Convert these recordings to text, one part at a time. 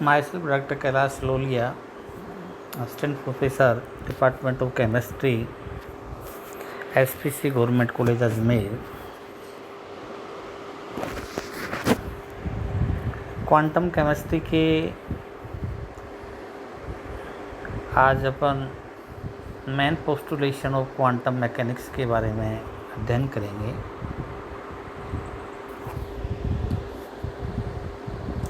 Myself Dr. Kailash Lolia, Assistant Professor, Department of Chemistry, SPC Government College Ajmer। Quantum chemistry के आज अपन main postulation of quantum mechanics के बारे में अध्ययन करेंगे।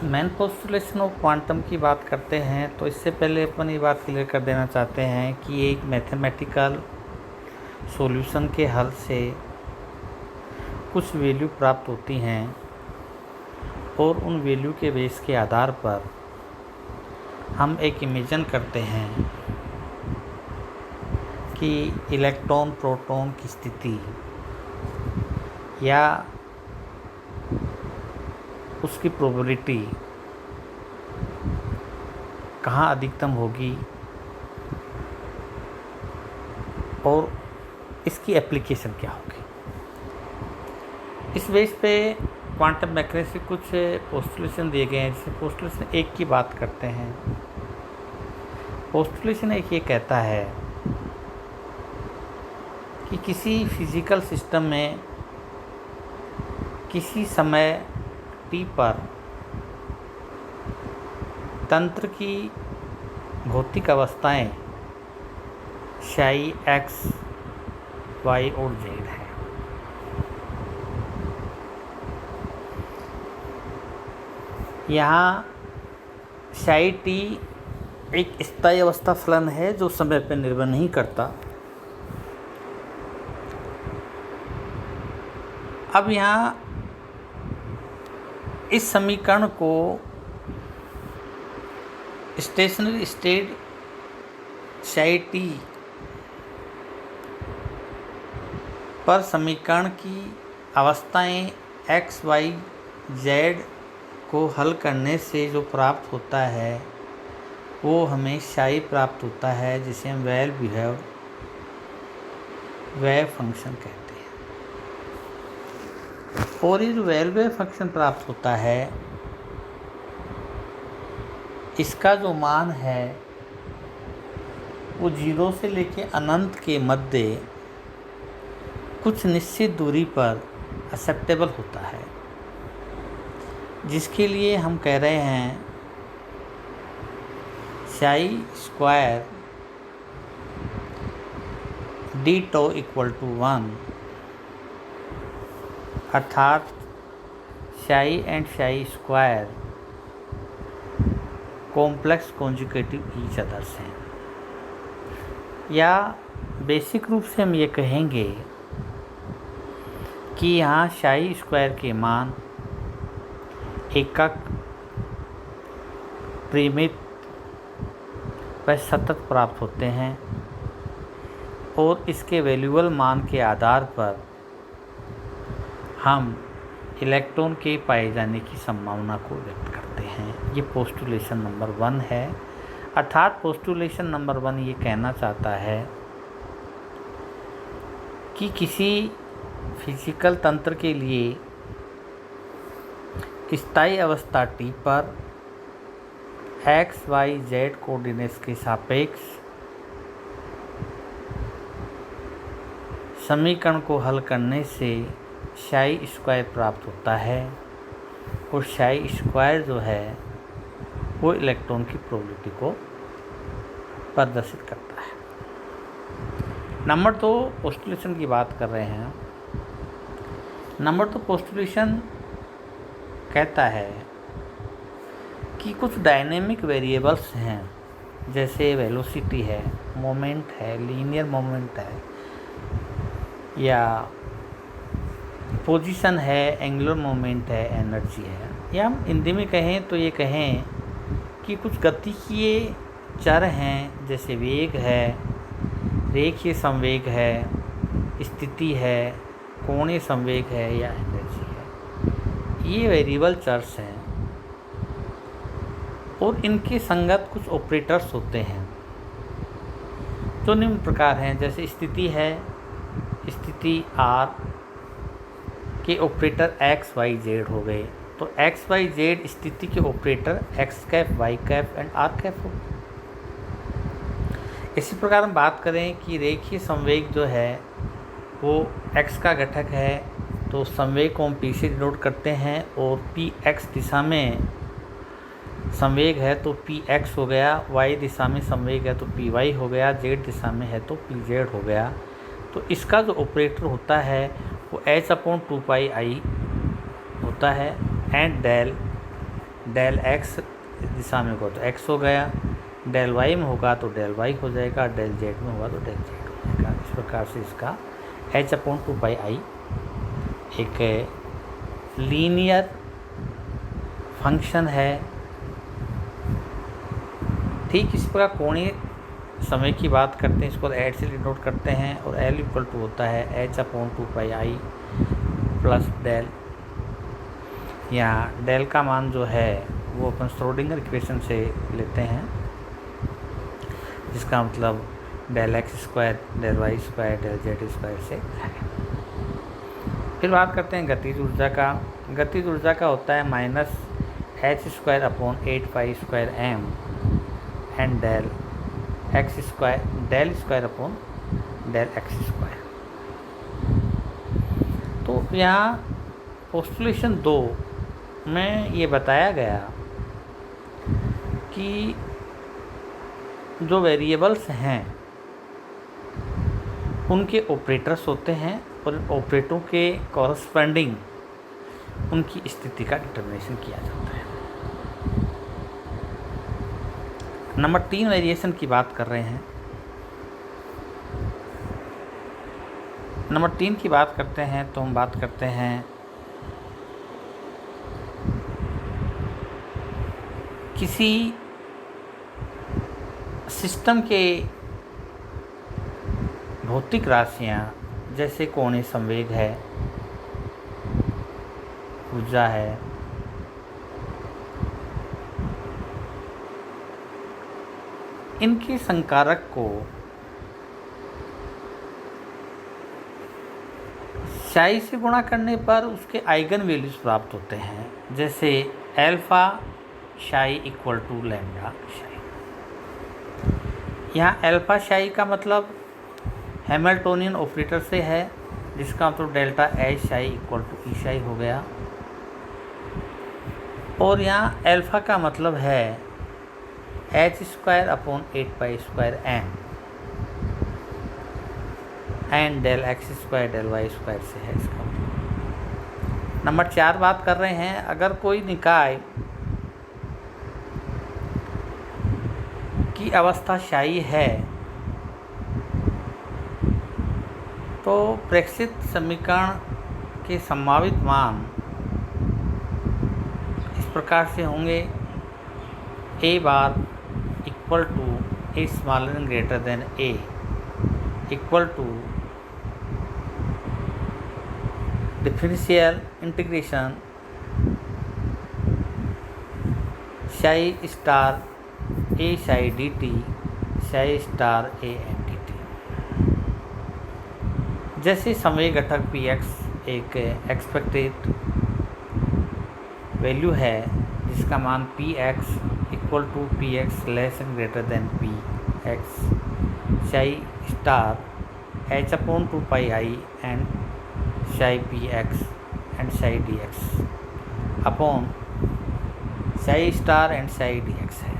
मेन पोस्टुलेशन ऑफ क्वांटम की बात करते हैं तो इससे पहले अपन ये बात क्लियर कर देना चाहते हैं कि एक मैथमेटिकल सॉल्यूशन के हल से कुछ वैल्यू प्राप्त होती हैं और उन वैल्यू के बेस के आधार पर हम एक इमेजिन करते हैं कि इलेक्ट्रॉन प्रोटॉन की स्थिति या उसकी प्रोबेबिलिटी कहाँ अधिकतम होगी और इसकी एप्लीकेशन क्या होगी। इस बेस पे क्वांटम मैकेनिक्स के कुछ पोस्टुलेशन दिए गए हैं। जैसे पोस्टुलेशन एक की बात करते हैं। पोस्टुलेशन एक ये कहता है कि किसी फिजिकल सिस्टम में किसी समय टी पर तंत्र की भौतिक अवस्थाएं psi x, y और z है। यहाँ psi t एक स्थायी अवस्था फलन है जो समय पर निर्भर नहीं करता। अब यहाँ इस समीकरण को स्टेशनरी स्टेट psi t पर समीकरण की अवस्थाएं x, y, z को हल करने से जो प्राप्त होता है वो हमें psi प्राप्त होता है, जिसे हम वेव फंक्शन कहते हैं। और ये जो वेव फंक्शन प्राप्त होता है इसका जो मान है वो 0 से लेके अनंत के मध्य कुछ निश्चित दूरी पर एक्सेप्टेबल होता है, जिसके लिए हम कह रहे हैं psi square d tau equal to 1, अर्थात psi and psi square complex conjugative each others हैं। या बेसिक रूप से हम ये कहेंगे कि यहाँ psi स्क्वायर के मान एकक, परिमित व सतत प्राप्त होते हैं और इसके वैल्यूएबल मान के आधार पर हम इलेक्ट्रॉन के पाए जाने की संभावना को व्यक्त करते हैं। ये पोस्टुलेशन नंबर 1 है। अर्थात पोस्टुलेशन नंबर 1 ये कहना चाहता है कि किसी फिजिकल तंत्र के लिए स्थायी अवस्था t पर x, y, z कोऑर्डिनेट्स के सापेक्ष समीकरण को हल करने से psi स्क्वायर प्राप्त होता है और psi स्क्वायर जो है वो इलेक्ट्रॉन की प्रोबेबिलिटी को प्रदर्शित करता है। नंबर 2 पोस्टुलेशन की बात कर रहे हैं। नंबर 2 पोस्टुलेशन कहता है कि कुछ डायनेमिक वेरिएबल्स हैं, जैसे वेलोसिटी है, मोमेंट है, लीनियर मोमेंट है, या पोजीशन है, एंगुलर मोमेंट है, एनर्जी है। या हम हिंदी में कहें तो ये कहें कि कुछ गतिकीय चर हैं, जैसे वेग है, रेखीय संवेग है, स्थिति है, कोणीय संवेग है या एनर्जी है। ये वेरिएबल चर्स हैं और इनके संगत कुछ ऑपरेटर्स होते हैं जो निम्न प्रकार हैं। जैसे स्थिति है, स्थिति r के ऑपरेटर x, y, z हो गए। तो एक्स वाई जेड स्थिति के operator X cap, Y cap and R cap हो। इसी प्रकार हम बात करें कि रेखीय संवेग जो है वो x का घटक है, तो संवेग को हम p से डिनोट करते हैं, और p x दिशा में संवेग है तो px हो गया, y दिशा में संवेग है तो py हो गया, z दिशा में है तो pz हो गया। तो इसका जो ऑपरेटर होता है वो h/2πi होता है, एंड डेल x दिशा में होगा तो x हो गया, डेल y में होगा तो डेल y हो जाएगा, डेल z में होगा तो डेल z हो जाएगा। इस प्रकार से इसका h/2πi एक लीनियर फंक्शन है। ठीक इस प्रकार कोणीय समय की बात करते हैं, इसको एल से डिनोट करते हैं, और L इक्वल टू होता है h/2πi प्लस डेल। यहाँ डेल का मान जो है वो अपन श्रोडिंगर इक्वेशन से लेते हैं, जिसका मतलब del X square, del Y square, del Z square से है। फिर बात करते हैं गतिज ऊर्जा का। गतिज ऊर्जा का होता है -h²/8π²m and del X square, del square upon del X square. तो यहाँ पोस्टुलेशन 2 में ये बताया गया कि जो वेरिएबल्स हैं उनके ऑपरेटर्स होते हैं, और ऑपरेटरों के कॉरस्पॉन्डिंग उनकी स्थिति का डिटर्मिनेशन किया जाता है। नंबर 3 वेरिएशन की बात कर रहे हैं। नंबर 3 की बात करते हैं तो हम बात करते हैं किसी सिस्टम के भौतिक राशियाँ जैसे कोणीय संवेग है, ऊर्जा है, इनके संकारक को शाई से गुणा करने पर उसके आइगन वैल्यूज प्राप्त होते हैं, जैसे अल्फा शाई इक्वल टू लैम्डा शाई। यहाँ अल्फा शाई का मतलब हैमिल्टोनियन ऑपरेटर से है, जिसका मतलब डेल्टा एच शाई इक्वल टू ई शाई हो गया, और यहाँ अल्फा का मतलब है h²/8π²m and del X square del Y square से है इसका मतलब। नंबर 4 बात कर रहे हैं, अगर कोई निकाय की अवस्था शाई है तो प्रेक्षित समीकरण के संभावित मान इस प्रकार से होंगे: a bar equal to a smaller and greater than a equal to differential integration psi star a psi dt psi star a n dt। जैसे संवेग घटक px एक एक्सपेक्टेड वैल्यू है जिसका मान px equal to px less and greater than px psi star h/2πi and psi px and psi dx upon psi star and psi dx है।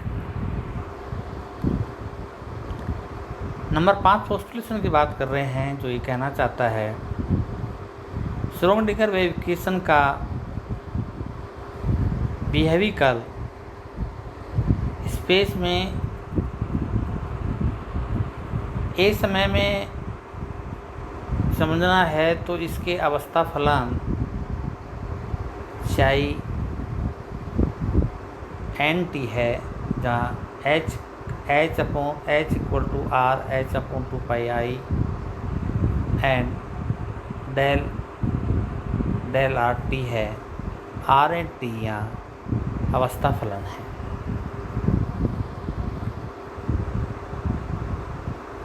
Number 5 postulation की बात कर रहे हैं, जो ये कहना चाहता है श्रोडिंगर वेव इक्वेशन का बिहेविकल स्पेस में ए समय में समझना है तो इसके अवस्था फलन शाई एन टी है, जहाँ h equal to r h/2πi and del R T है, r एंड t यहाँ अवस्था फलन है।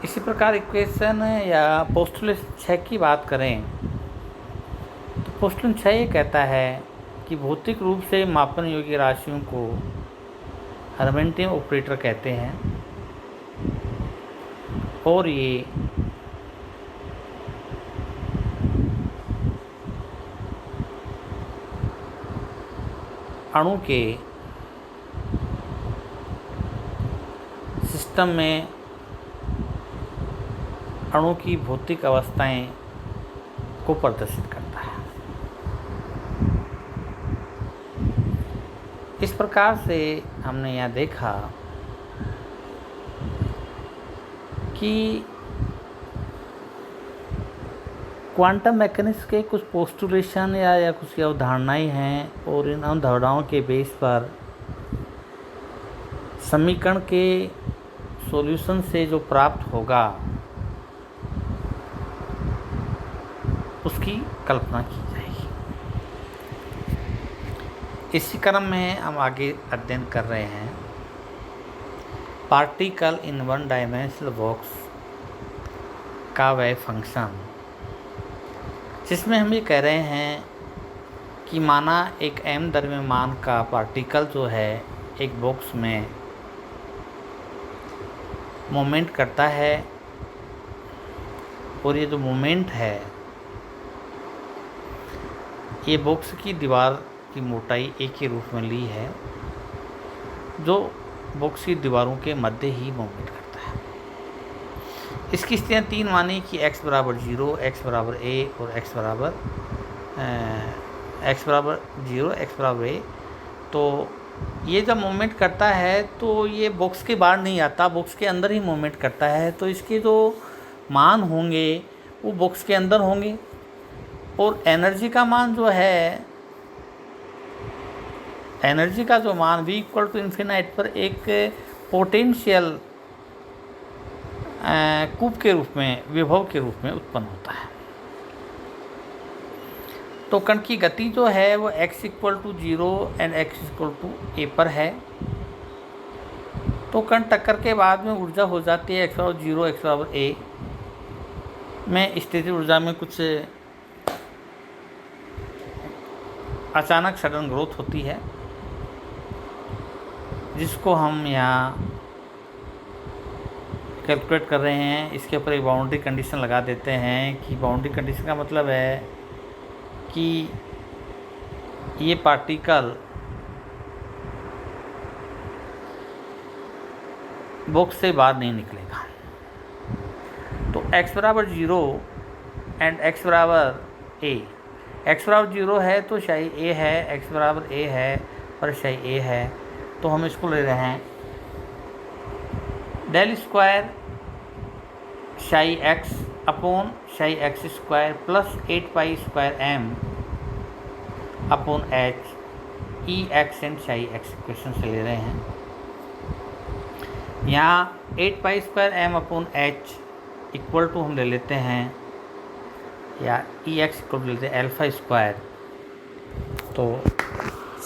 इसी प्रकार इक्वेशन या पोस्टुलेशन 6 की बात करें तो पोस्टुलेशन 6 ये कहता है कि भौतिक रूप से मापन योग्य राशियों को हर्मिटियन ऑपरेटर कहते हैं और ये अणु के सिस्टम में अणु की भौतिक अवस्थाएं को प्रदर्शित करता है। इस प्रकार से हमने यहाँ देखा कि क्वांटम मैकेनिक्स के कुछ पोस्टुलेशन या कुछ अवधारणाएं हैं और इन अवधारणाओं के बेस पर समीकरण के सॉल्यूशन से जो प्राप्त होगा उसकी कल्पना की जाएगी। इसी क्रम में हम आगे अध्ययन कर रहे हैं particle in one dimensional box का वेव फंक्शन, जिसमें हम ये कह रहे हैं कि माना एक m द्रव्यमान का पार्टिकल जो है एक बॉक्स में मोमेंट करता है और ये जो मोमेंट है ये बॉक्स की दीवार की मोटाई a के रूप में ली है, जो बॉक्स की दीवारों के मध्य ही मोमेंट करता है। इसकी स्थितियाँ तीन मानी कि x बराबर 0, x बराबर a और x बराबर 0, x बराबर a। तो ये जब मोमेंट करता है तो ये बॉक्स के बाहर नहीं आता, बॉक्स के अंदर ही मोमेंट करता है। तो इसके जो मान होंगे वो बॉक्स के अंदर होंगे और एनर्जी का मान जो है, एनर्जी का जो मान v इक्वल टू इन्फिनाइट पर एक पोटेंशियल कूप के रूप में, विभव के रूप में उत्पन्न होता है। तो कण की गति जो है वो x equal to 0 and x equal to a पर है। तो कण टक्कर के बाद में ऊर्जा हो जाती है x बराबर 0, x बराबर a में स्थितिज ऊर्जा में कुछ अचानक सडन ग्रोथ होती है, जिसको हम यहाँ कैलकुलेट कर रहे हैं। इसके ऊपर एक बाउंड्री कंडीशन लगा देते हैं कि बाउंड्री कंडीशन का मतलब है कि ये पार्टिकल बॉक्स से बाहर नहीं निकलेगा। तो x बराबर 0 एंड x बराबर a, x बराबर 0 है तो शाई a है, x बराबर a है और शाई a है। तो हम इसको ले रहे हैं del square psi x upon psi x square plus 8 pi square m upon h E X and psi x equation से ले रहे हैं। यहाँ 8 pi square m upon h equal to हम ले लेते हैं, या ई एक्स इक्वल टू लेते हैं अल्फा स्क्वायर। तो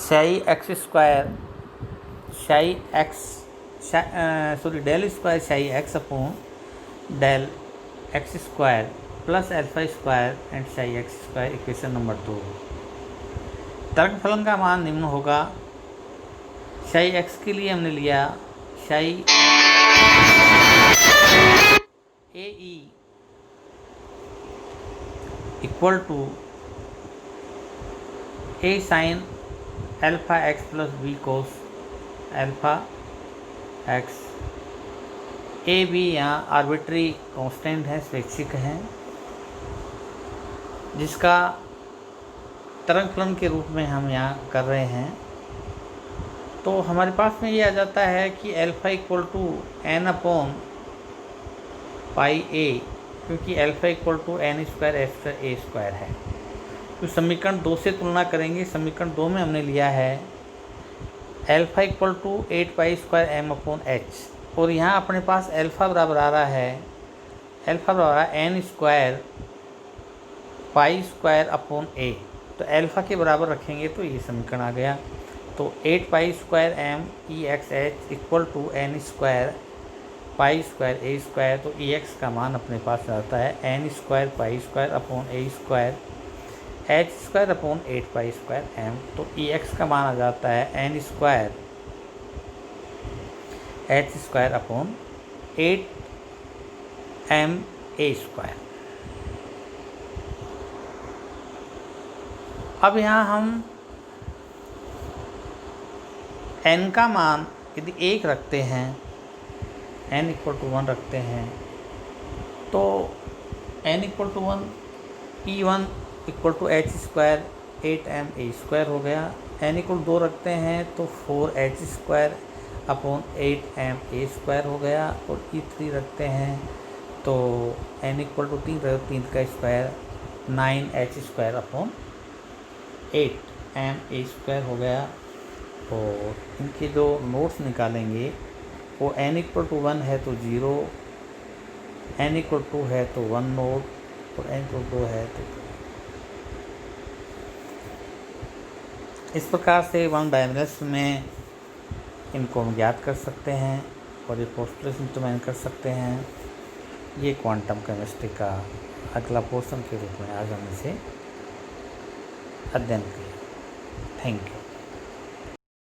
psi x square psi x del square psi x upon del x square plus alpha square and psi x square equation number 2। तरंग फलन का मान निम्न होगा। शाई x के लिए हमने लिया psi A E equal to A sine alpha X plus B cos alpha X. A B यहाँ आर्बिट्री कांस्टेंट है, स्वैच्छिक है, जिसका तरंग फलन के रूप में हम यहाँ कर रहे हैं। तो हमारे पास में ये आ जाता है कि alpha equal to N upon pi A, क्योंकि alpha equal to N square extra A square है। तो समीकरण 2 से तुलना करेंगे। समीकरण 2 में हमने लिया है alpha equal to 8 pi square M upon H, और यहाँ अपने पास अल्फा बराबर आ रहा है, अल्फा बराबर N square pi square upon A. तो अल्फा के बराबर रखेंगे तो ये समीकरण आ गया। तो 8 pi square M E X H equal to N square pi square A square. तो ई एक्स का मान अपने पास आता है N square pi square upon A square H square upon 8π²m। तो ई एक्स का मान आ जाता है N square H square upon 8m² अब यहाँ हम n का मान यदि 1 रखते हैं, n = 1 रखते हैं, तो n = 1 E1 = h² 8ma² हो गया। n = 2 रखते हैं तो 4h² अपॉन 8ma² हो गया। और E3 रखते हैं तो n = 3 रहे, 3 का स्क्वायर 9h² अपॉन 8ma² हो गया। और इनके जो नोट्स निकालेंगे वो n = 1 है तो 0, n = 2 है तो 1 नोट और n = 2 है तो 2। इस प्रकार से 1 डायमेंशन में इनको हम ज्ञात कर सकते हैं और ये पोस्टुलेशन इंप्लीमेंट कर सकते हैं। ये क्वांटम केमिस्ट्री का अगला पोर्शन के रूप में आज हम इसे अध्ययन किया। Thank you.